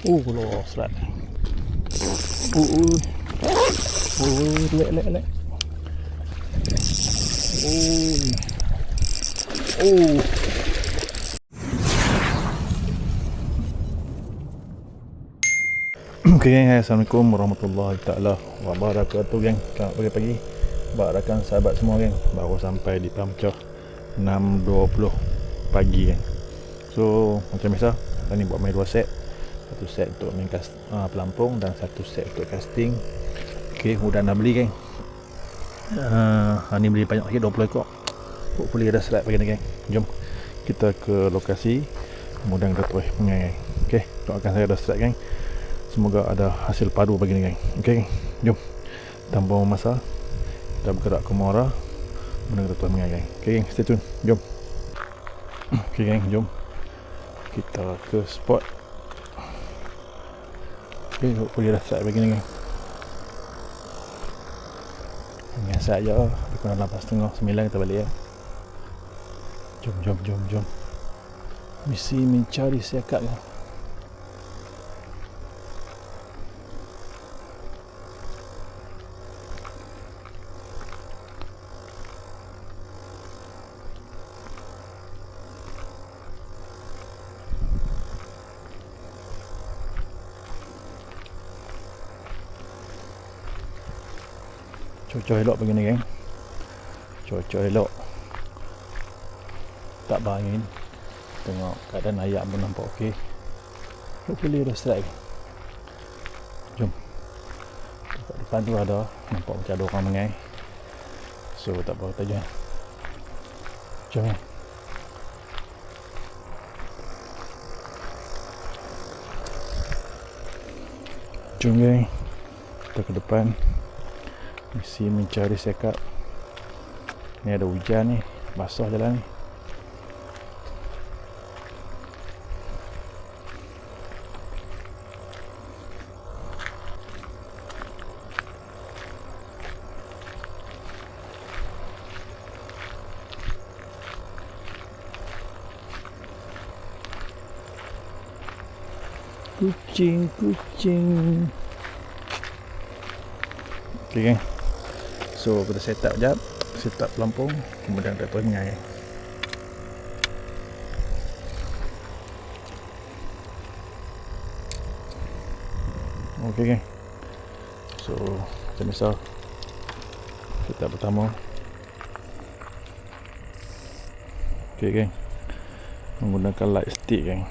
Keluar selat. Lek. Okay geng, Assalamualaikum warahmatullahi ta'ala wabarakatuh geng. Selamat pagi-pagi rakan sahabat semua geng. Baru sampai di Pamcah 6.20 pagi geng. So macam biasa, hari ni buat main 2 set. Satu set untuk main pelampung dan satu set untuk casting. Okay, mudah nak beli geng. Hari ni beli banyak lagi, 20 ekor. Hopefully ada slide pagi ni geng. Jom kita ke lokasi. Mudah kita terus mengai geng. Okay, doakan saya ada slide geng. Semoga ada hasil padu pagi ni geng. Okay geng, jom tanpa masa kita bergerak ke Muara. Mudah kita terus mengai geng. Okay geng, stay tune, jom. Okay geng, jom kita ke spot. Okay, hopefully ada slide pagi ni geng. Biasa je, lebih kurang 8.30, 9 kita balik ya. Jom. Misi mencari siakat ya. Cuaca elok begini geng. Cuaca elok, tak berangin. Tengok keadaan ayak pun nampak okey. Hopefully ada strike. Jom. Dekat depan tu ada, nampak macam ada orang mengai. So tak apa, kita jalan. Jom. Jom geng, kita ke depan. Misi mencari sekat. Ni ada hujan ni, basah jalan ni. Kucing. Okay geng, so kita set up sekejap, set up pelampung, kemudian kita terus mengai. Okay geng, so macam biasa set up pertama. Okay geng, menggunakan light stick geng.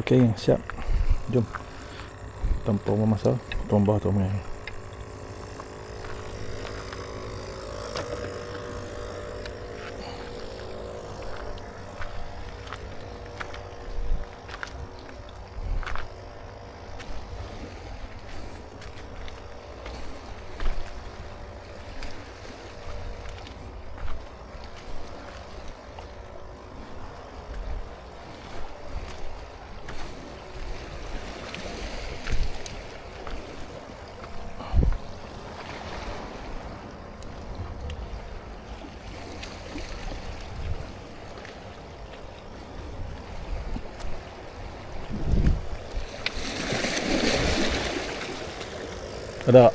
Okey, siap. Jom. Tanpa masa, tombah tu mengai. Ada.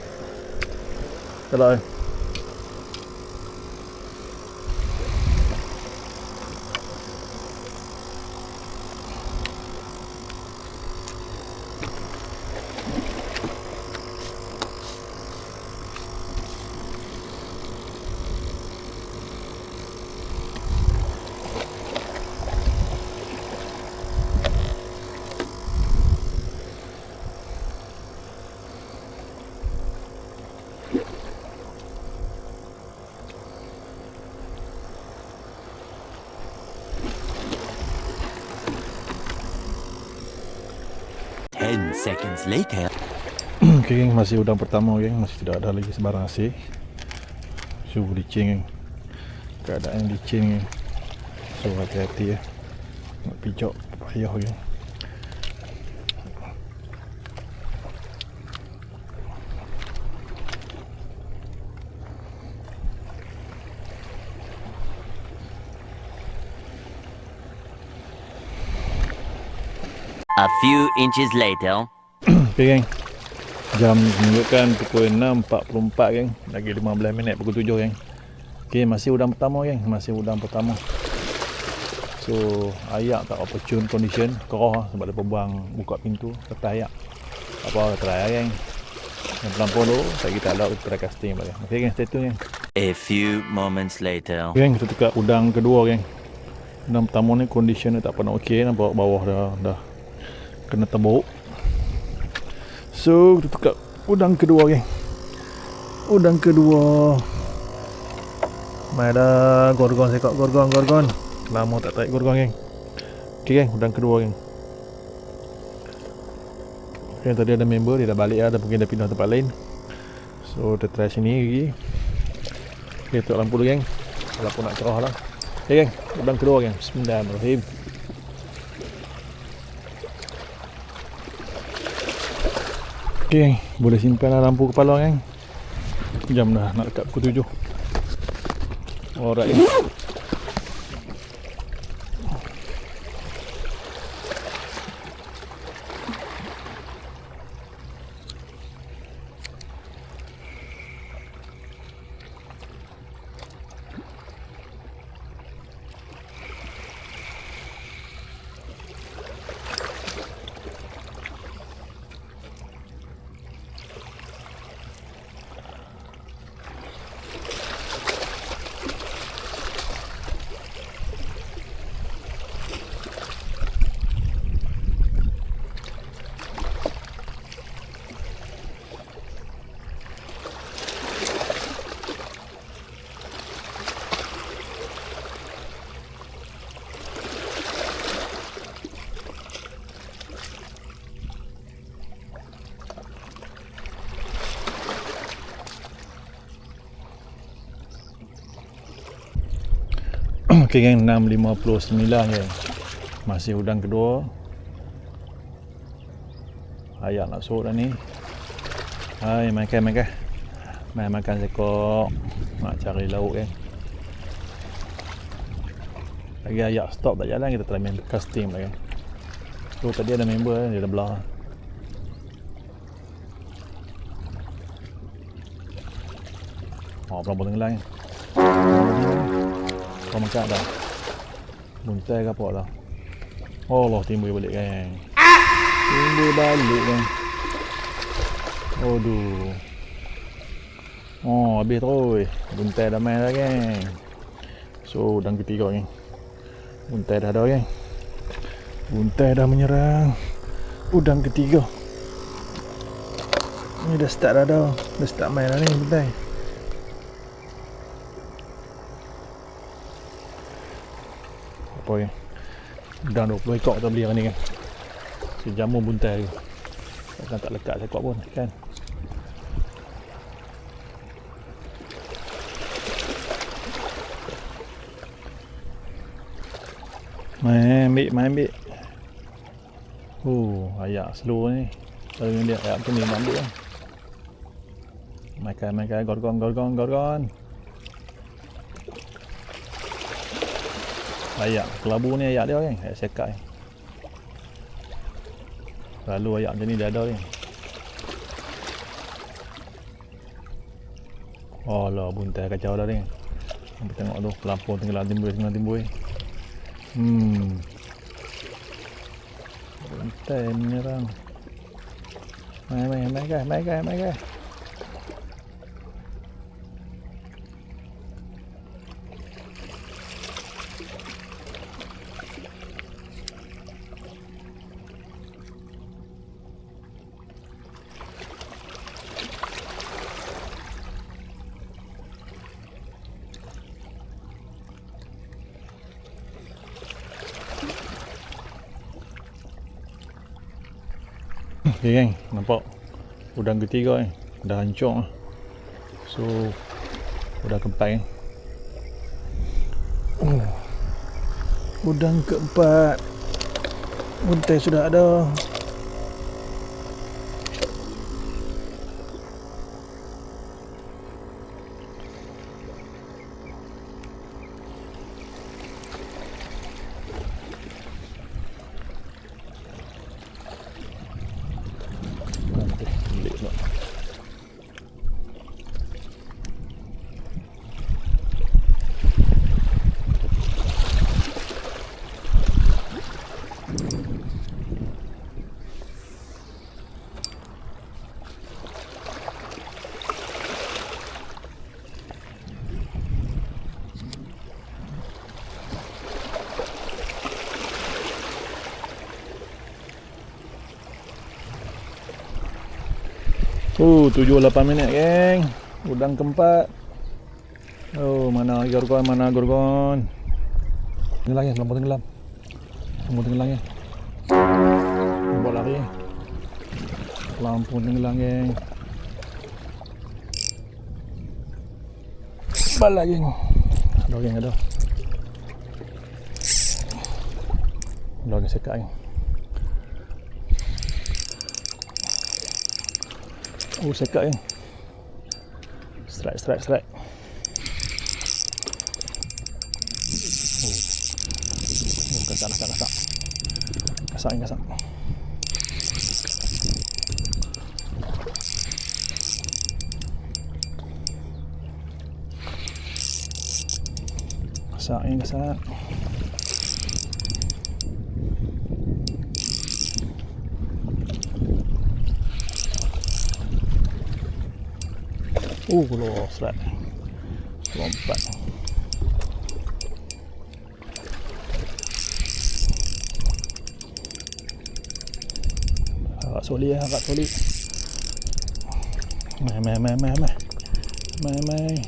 Seconds later. Okay geng, masih udang pertama geng, masih tidak ada lagi sebarang hasil. Suhu licin geng, keadaan licin geng. So hati-hati ya, nak pijak payah je. A few inches later. Okay geng, jam menunjukkan pukul 6.44 geng, lagi 15 minit pukul 7 geng. Okay, masih udang pertama geng, masih udang pertama. So ayak tak opportune condition, kerah sebab dia buang buka pintu kata ayak. Apa try geng. Yang pelan dulu, tak kita allow try casting balik. Okay geng, stay tune geng. A few moments later. Geng, kita dekat udang kedua geng. Udang pertama ni condition dia tak pernah okey, nampak bawah dah kena tembok. So kita tukar udang kedua geng. Udang kedua. Mai dah gorgon sekak gorgon. Lama tak tarik gorgon geng. Okey geng, udang kedua geng. Okay, tadi ada member dia dah balik dah, mungkin dah pindah tempat lain. So kita try sini lagi. Okay, tutup lampu dulu geng. Lampu nak cerah lah. Okay geng, udang kedua geng. Bismillahirrahmanirrahim. Okay, boleh simpan lah lampu kepala kan. Jam dah nak dekat pukul 7. Alright. Okay geng, 6.59 geng. Masih udang kedua. Ayak nak sorok dah ni. Hai, makan. Mai makan sekok. Nak cari lauk geng. Lagi ayak stop tak jalan, kita try main casting lah geng. So tadi ada member dia dah belah. Oh, pelan-pelan tenggelam geng. Kau makan dah. Buntai ke apa dah. Oh Allah, timbul balik geng. Timbul balik geng. Aduh. Oh, habis terus. Buntai dah main dah geng. So, udang ketiga geng. Buntai dah ada geng. Buntai dah menyerang udang ketiga. Ni dah start dah ada. Dah start main dah ni buntai. Apa ya? Udang 20 ekor kita beli hari ni kan. Sejamu buntai tu. Takkan tak lekat sekot pun kan. Main ambil. Ayak slow ni. Kalau dia ayak tu ni ambil lah. Makan gorgon. Ayak kelabu ni ayak dia kan, ayak sekat ni. Lalu ayak macam ni dia ada ni. Oh lah, buntai kacau dah ni. Kita tengok tu, pelampung tenggelam timbul. Buntai menyerang. Mai guys. Okay geng, nampak udang ketiga ni dah hancur lah. So udang keempat ni Udang keempat. Untai sudah ada. Oh, 7-8 minit geng. Udang keempat. Oh, mana gorgon, mana gorgon. Tenggelam ya, lampu tenggelam. Lampu tenggelam ya. Nampak lari. Lampu tenggelam geng. Bala geng. Ada geng ada. Ada geng sekat geng. Oh, sekat geng. Strike. Oh, kasak. Kasak. Kasak. Loh, strike. Lompat. Agak solid. Mai.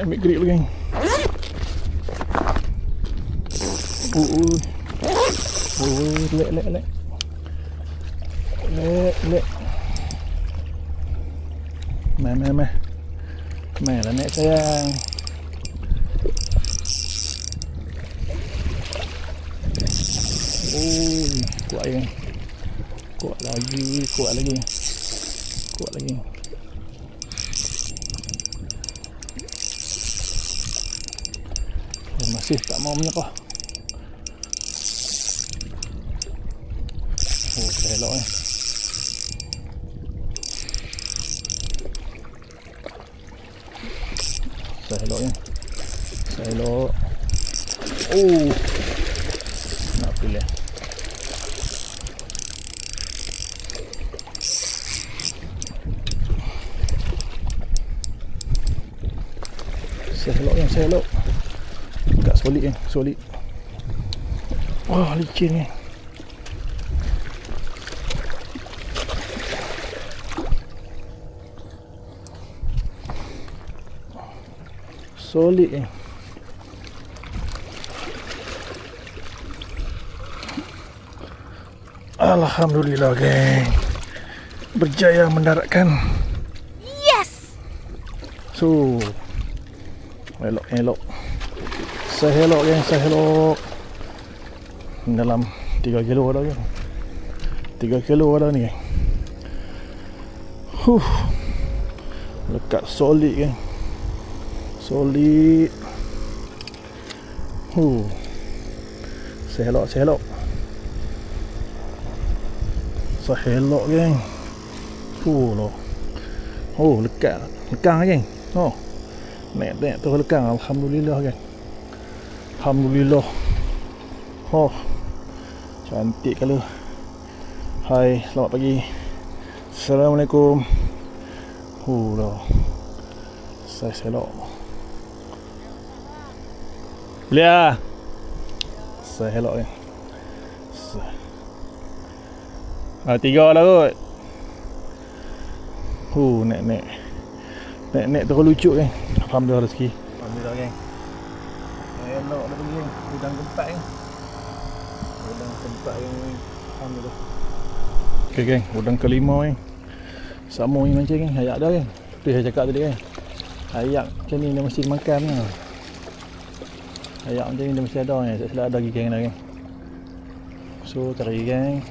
Ambil grip lagi. Lek. Mai lah naik sayang. Kuat lagi. Kuat lagi. Masih tak mau menyerah. Oh, elok ni. Elok. Oh. Nak pilih. Elok. Agak solid. Wah, licin ni. Solid ni. Alhamdulillah geng. Berjaya mendaratkan. Yes. So, elok. Sehelok geng. Dalam 3 kilo ada geng. 3 kilo ada ni geng. Lekat solid geng. Sehelok geng. Lekang geng. Nek tu lekang. Alhamdulillah geng. Cantik kali. Hai, selamat pagi. Assalamualaikum. Saya selok. Belia. Saya helok ni. 3 lah kot. Nek terus lucu geng. Alhamdulillah rezeki. Alhamdulillah geng. Elok dah pergi geng. Udang keempat geng. udang tempat yang ambil tu. Okey geng, udang kelima ni. Sama ni mancing kan, ayak dah kan. Tu saya cakap tadi kan. Ayak macam ni dia mesti makan lah. Ayak macam ni dia mesti ada kan. Tak silap ada lagi geng dah kan. So cari geng.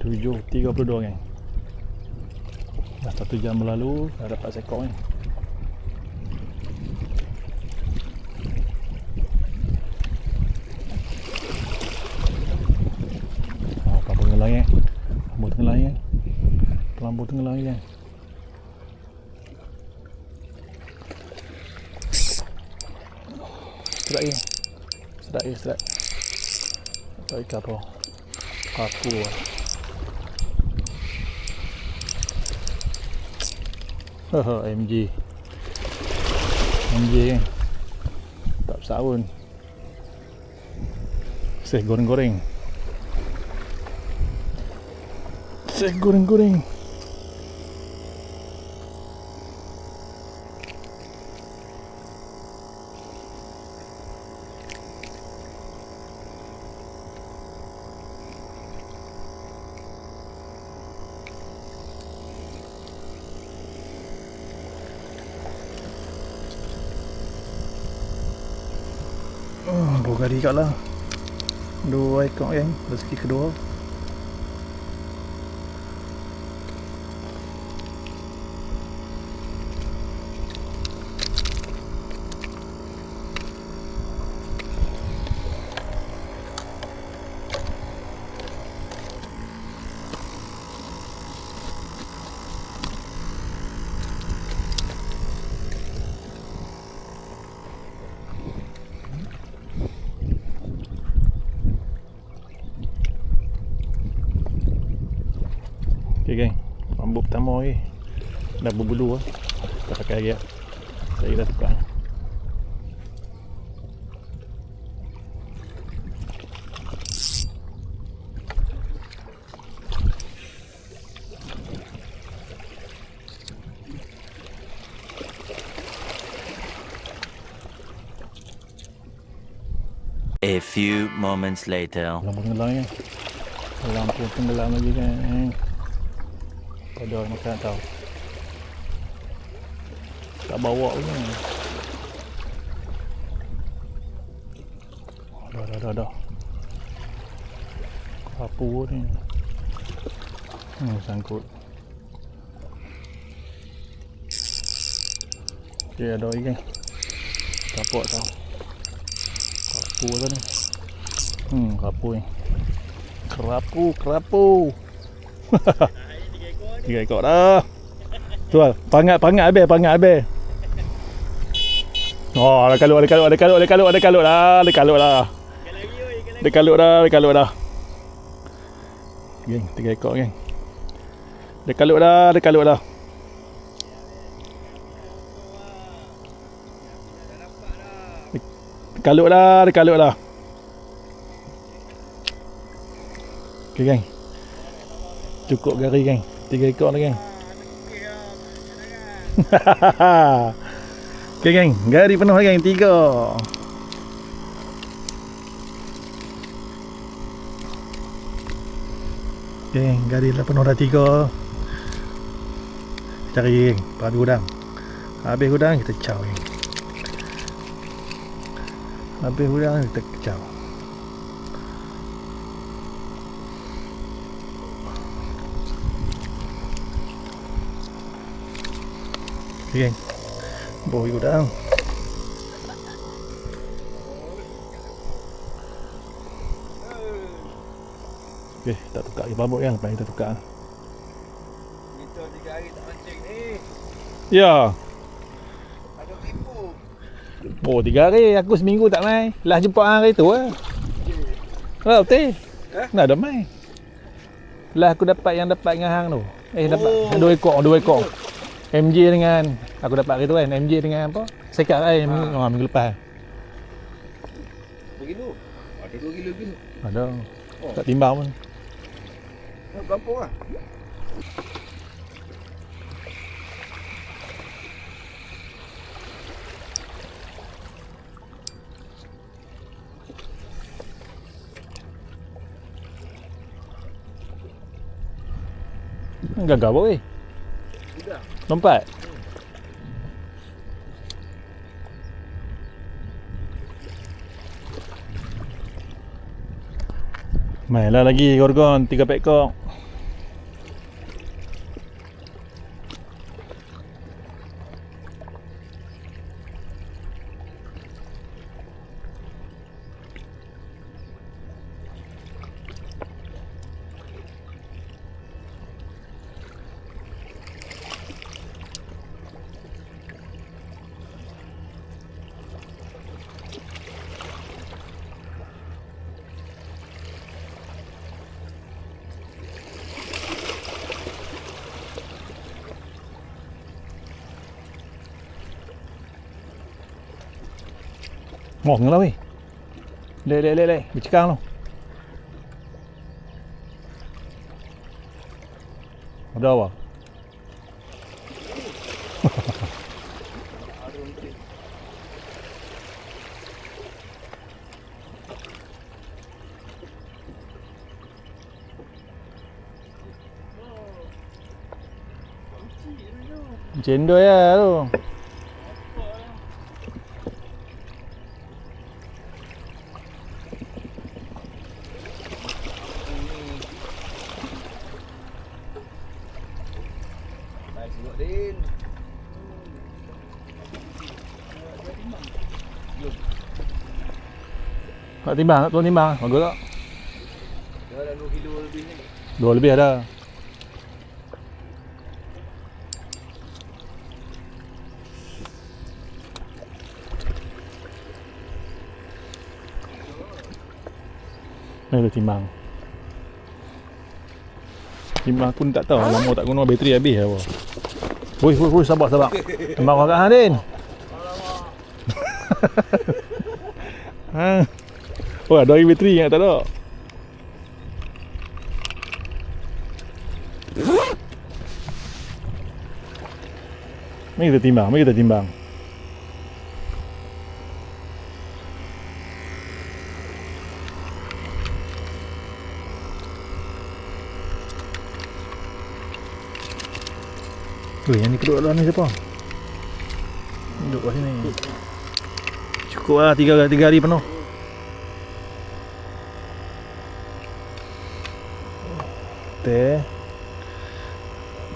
Tujuh 32 kan. Dah 1 jam berlalu, dah dapat seekor kan. Pelambu tenggelam kan. Pelambu tenggelam kan. Pelambu tenggelam kan. Serak je. Serak je, serak. Tak ikan apa. Paku lah. MG kan. Tak besar pun. Seh goreng-goreng. Seh goreng-goreng. Dua kali kat lah. 2 ekor kan. Rezeki kedua. Okay geng, rambut pertama lagi dah berbulu lah. Kita pakai lagi lah. Saya dah tukar. A few moments later. Lampu tenggelam kan. Lampu tenggelam lagi kan. Pada makan tau. Tak bawa pun kan. Dah. Kapu ni. Sangkut. Okay, ada lagi kan. Kapuk tau. Kapu tu ni. Kapu ni. Kerapu. 3 ekor dah. Tu lah, pangat habis. Oh, ada kalut dah. Geng, 3 ekor geng. Ada kalut dah. Ada kalut dah. Okay geng. Cukup gari geng. 3 ekor dah geng. Okay geng, gari penuh geng, 3. Okay, gari dah penuh dah 3. Cari geng, habis udang. Habis udang kita caw geng. Habis udang kita caw. Okay geng, bawa udang. Okay, tak tukar lagi bambu yang lepas kita tukar. Kita 3 hari tak mancing ni. Ya. Ada tipu. Oh, 3 hari. Aku seminggu tak main. Lah jumpa hari tu lah. Oh, betul. Nak ada main. Lah aku dapat dengan hang tu. Dapat 2 ekor. MJ dengan aku dapat hari tu kan. MJ dengan apa? Sekat minggu lepas. Berapa kilo? Ada 2 kilo ke? Ada. Tak timbang pun. Kampung lah. Gagal apa weh? Lompat? Mainlah lagi gorgon 3 pekok. Ngong lah weh. Lek. Bercekang tu. Ada apa? Cendol ya tu. Tengok Din. Tak timbang, tuan timbang. Bagus tak? Dah ada 2 kilo lebih ni. 2 lebih ada. Ni timbang. Timbang pun tak tahu, lama tak guna bateri habis apa. Woi, sabar. Timbang agak hang Din. Ha. Oh, ada lagi bateri yang tak ada. Mari kita timbang. Yang ni kedua dalam ni siapa? Duduk kat sini. Cukup lah 3 hari penuh.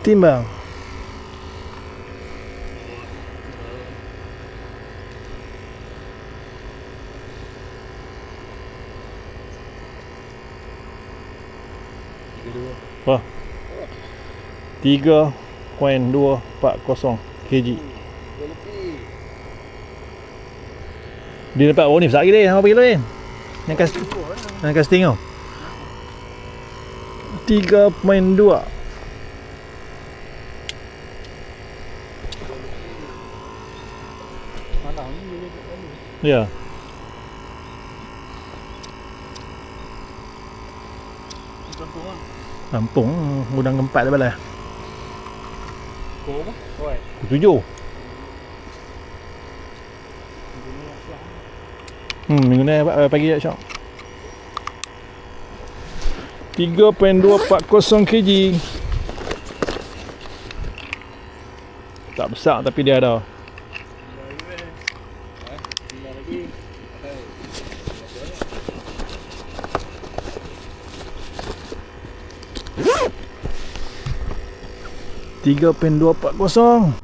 Timbang. Wah. 3.240 kg. Dia dapat ni besar lagi dia. Berapa kilo ni? Yang casting tau. 3.2. Ya. Kampung gudang keempat dah bala. Oi. 7. Minggu ni pagi tak syok. 3.240 kg. Tak besar tapi dia ada. Tiga pen 240.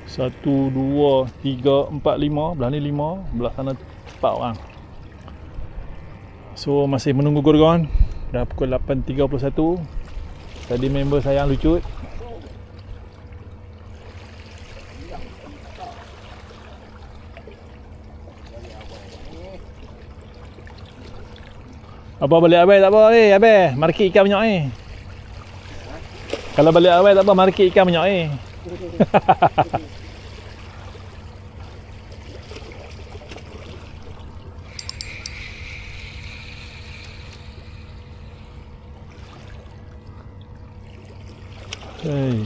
Satu, dua, tiga, empat, lima. Belah ni 5, belah sana 4 orang. So masih menunggu gorgon. Dah pukul 8.31. Tadi member saya yang lucut. Apa balik Abai tak apa Abai, market ikan banyak ni. Kalau balik Abai tak apa, market ikan banyak ni. Hei.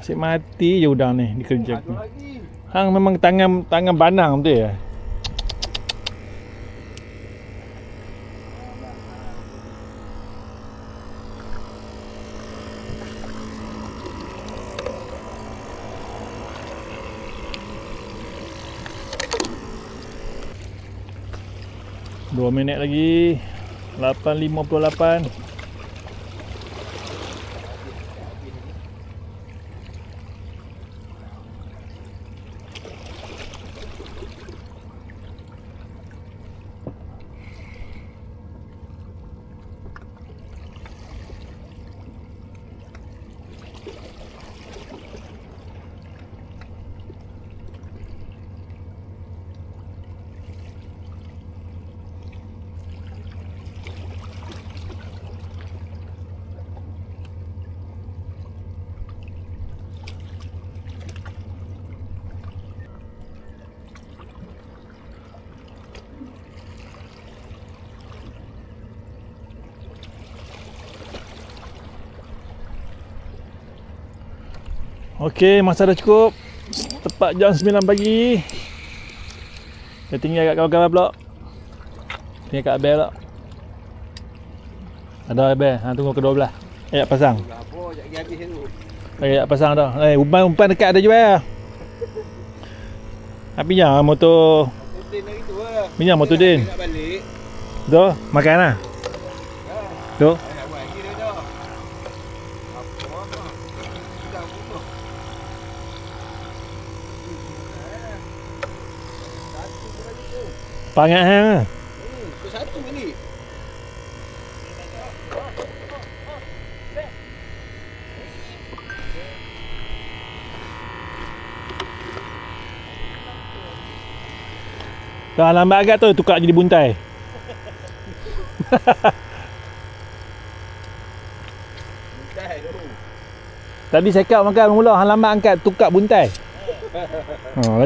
Asyik mati je udang ni dikerja. Ada lagi. Hang memang tangan banang betul ya. Dua minit lagi. 8.58. Okey, masa dah cukup. Tepat jam 9 pagi. Dia tinggal kat kawan-kawan pula. Tinggal kat Abel pula. Ada Abel, tunggu kedua belah. Ayat pasang. Apa, jap lagi habis tu. Ayat pasang dah. Umpan dekat ada jual. Pinjam motor. Motor Din hari tu lah. Pinjam motor Din. Nak balik. Tu, makan lah. Tu. Nak buat lagi dia dah. Apa? Dah butuh. Satu lagi tu. Pangat hang lah. Tu satu ni. Dah lambat agak tu, tukar jadi buntai. Dah tu. Tadi saya kat makan mula, hang lambat angkat, tukar buntai.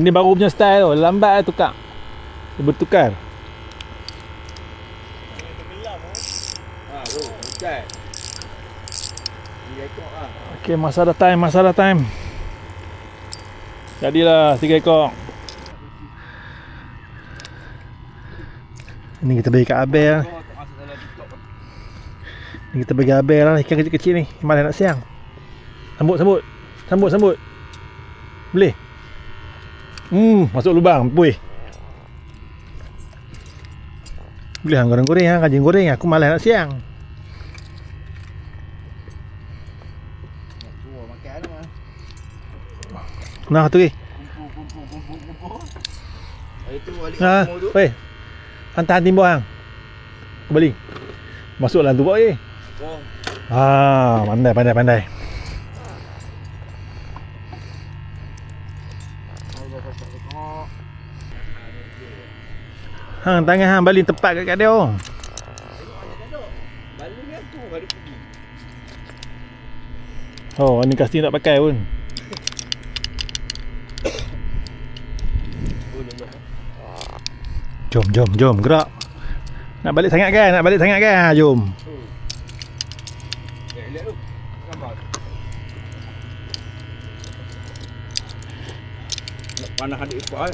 Ni baru punya style tu, lambat tukar. Dia bertukar. Tu, bukan. Dia ekor ah. Okey, masa dah time. Jadilah 3 ekor. Ni kita bagi kat Abel. Ni kita bagi Abel lah, ikan kecil-kecil ni. Mana nak siang? Sambut. Boleh? Masuk lubang, puih. Boleh hang goreng-goreng, hang kajing goreng. Aku malas nak siang. Tua makan lah. Nah tu ke. Kumpul. Hari tu balik Nah, kampung tu. weh. Tahan timbuk hang. Aku balik. Masuk dalam tu buat je. Oh. Pandai. Hang tangan hang balik tepat kat dia. Balik ni aku kali pergi. Oh, ni casting tak pakai pun. Jom, gerak. Nak balik sangat kan? Ha, jom. Lihat tu. Gambar. Nak panah adik ipar.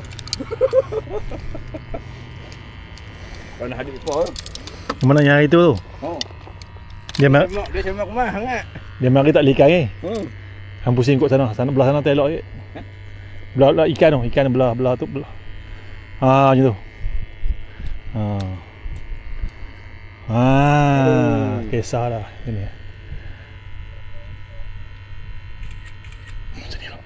Panah adik ipar. Mana yang hari tu? Oh. Dia Semak rumah hangat. dia mari tak likan ke? Hang pusing kot sana belah sana telok je. Belah ikan belah tu belah. Macam tu. Kisah dah ini. Macam ni lah.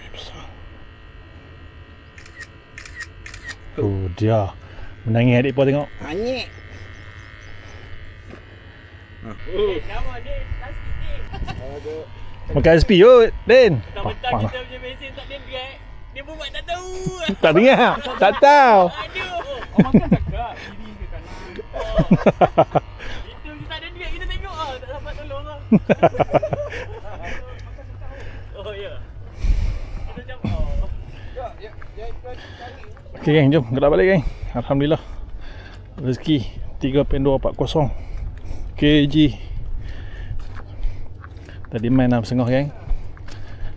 Besar. Dia menangis adik pun tengok. Hanyek. Nama dia plastik ni. Makan SP yo, Den. Mentang-mentang kita punya mesin tak dia drag. Dia pun buat tak tahu. Tak dengar. Tak tahu. Aduh. Orang kan cakap kiri ke kanan. Itu kita ada duit kita tengok ah, tak dapat tolong ah. Oh ya. Kita macam oh. Ya, cari. Okey geng, jom gerak balik geng. Alhamdulillah. Rezeki 3.240 kg. Tadi main 6.5 geng.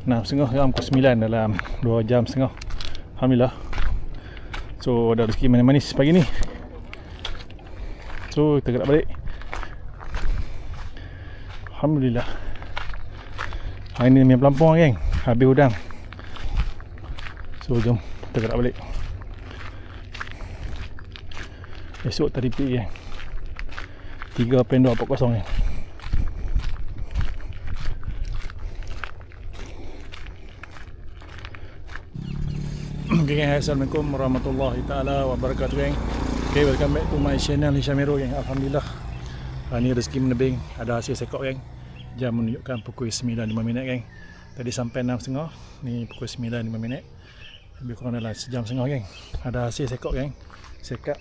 6.5 dalam pukul 9 dalam 2 jam setengah. Alhamdulillah. So ada rezeki manis-manis pagi ni. So kita gerak balik. Alhamdulillah. Hari ni main pelampung geng. Habis udang. So jom kita gerak balik. Esok tak repeat geng. 3.240 geng. Okay geng, Assalamualaikum warahmatullahi taala wabarakatuh geng. Okay, welcome back to my channel Hisham Miro geng. Alhamdulillah hari ni rezeki menebing, ada hasil sekok geng. Jam menunjukkan pukul 9.05 geng. Tadi sampai 6.30, ni pukul 9.05. Lebih kurang dalam sejam setengah geng. Ada hasil sekok geng. Sekak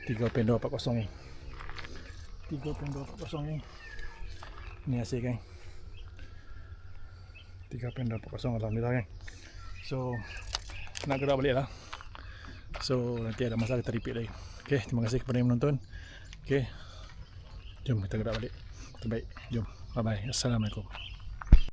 3.240 geng. 3.240 geng. Ni hasil geng. 3.240 alhamdulillah geng. So nak gerak balik lah. So nanti ada masalah kita repeat lagi. Okay, terima kasih kepada yang menonton. Okay, jom kita gerak balik. Terbaik, jom. Bye bye. Assalamualaikum.